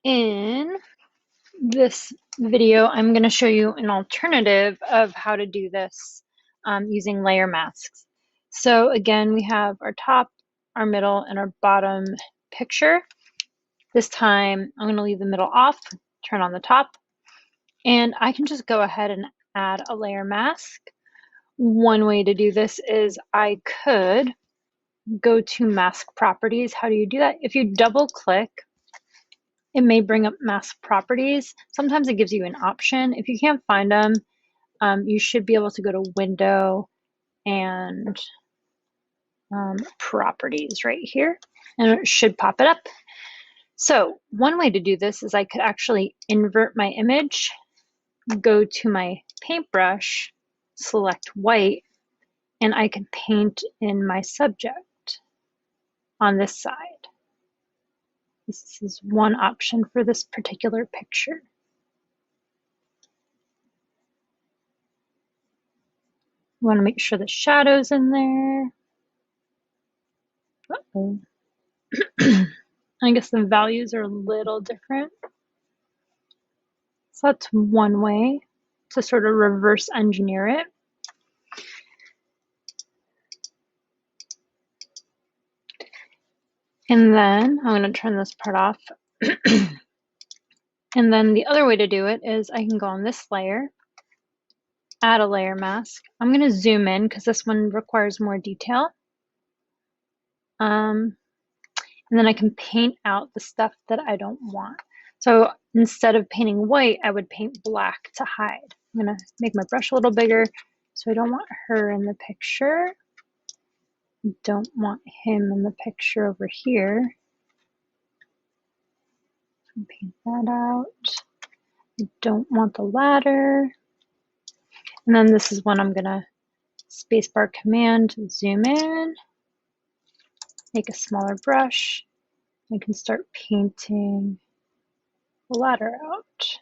In this video, I'm going to show you an alternative of how to do this using layer masks. So again, we have our top, our middle, and our bottom picture. This time, I'm going to leave the middle off, turn on the top, and I can just go ahead and add a layer mask. One way to do this is I could go to mask properties. How do you do that? If you double click, it may bring up mask properties. Sometimes it gives you an option. If you can't find them, you should be able to go to window and properties right here, and it should pop it up. So one way to do this is I could actually invert my image, go to my paintbrush, select white, and I can paint in my subject on this side. This is one option for this particular picture. We want to make sure the shadow's in there. Uh-oh. I guess the values are a little different. So that's one way to sort of reverse engineer it. And then I'm going to turn this part off. And then the other way to do it is I can go on this layer, add a layer mask. I'm going to zoom in because this one requires more detail. And then I can paint out the stuff that I don't want. So instead of painting white, I would paint black to hide. I'm going to make my brush a little bigger so I don't want her in the picture. Don't want him in the picture over here. Paint that out. I don't want the ladder. And then this is when I'm gonna spacebar command, zoom in, make a smaller brush. I can start painting the ladder out.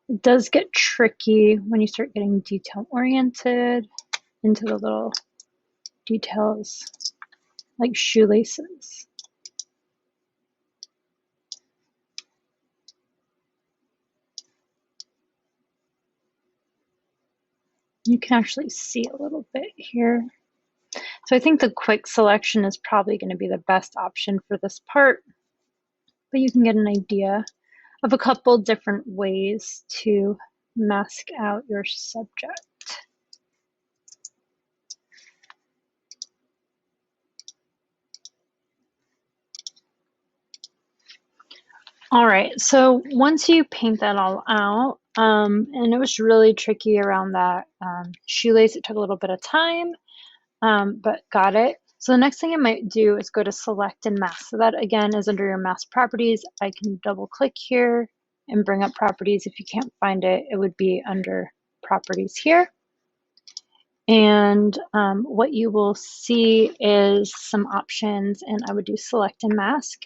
It does get tricky when you start getting detail oriented into the little details like shoelaces. You can actually see a little bit here. So I think the quick selection is probably going to be the best option for this part, but you can get an idea of a couple different ways to mask out your subject. All right, so once you paint that all out, and it was really tricky around that shoelace, it took a little bit of time, but got it. So the next thing I might do is go to select and mask. So that again is under your mask properties. I can double click here and bring up properties. If you can't find it, it would be under properties here. And what you will see is some options, and I would do select and mask.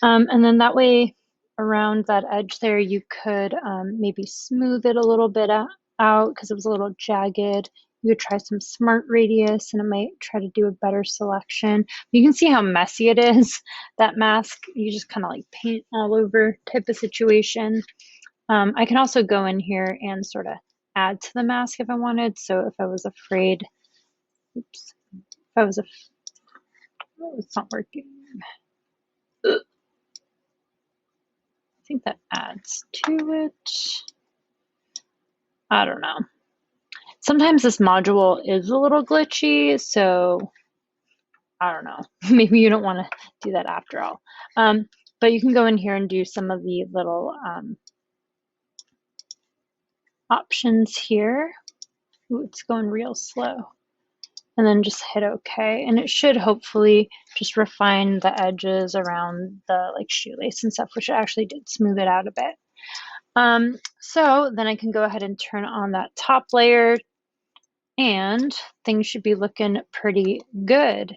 And then that way around that edge there, you could maybe smooth it a little bit out because it was a little jagged. You could try some smart radius and it might try to do a better selection. You can see how messy it is, that mask. You just kind of like paint all over type of situation. I can also go in here and sort of add to the mask if I wanted. So if I was afraid, oops, if I was oh, it's not working. I think that adds to it. I don't know. Sometimes this module is a little glitchy, so I don't know. Maybe you don't want to do that after all. But you can go in here and do some of the little options here. Ooh, it's going real slow. And then just hit OK. And it should hopefully just refine the edges around the like shoelace and stuff, which actually did smooth it out a bit. So then I can go ahead and turn on that top layer and things should be looking pretty good.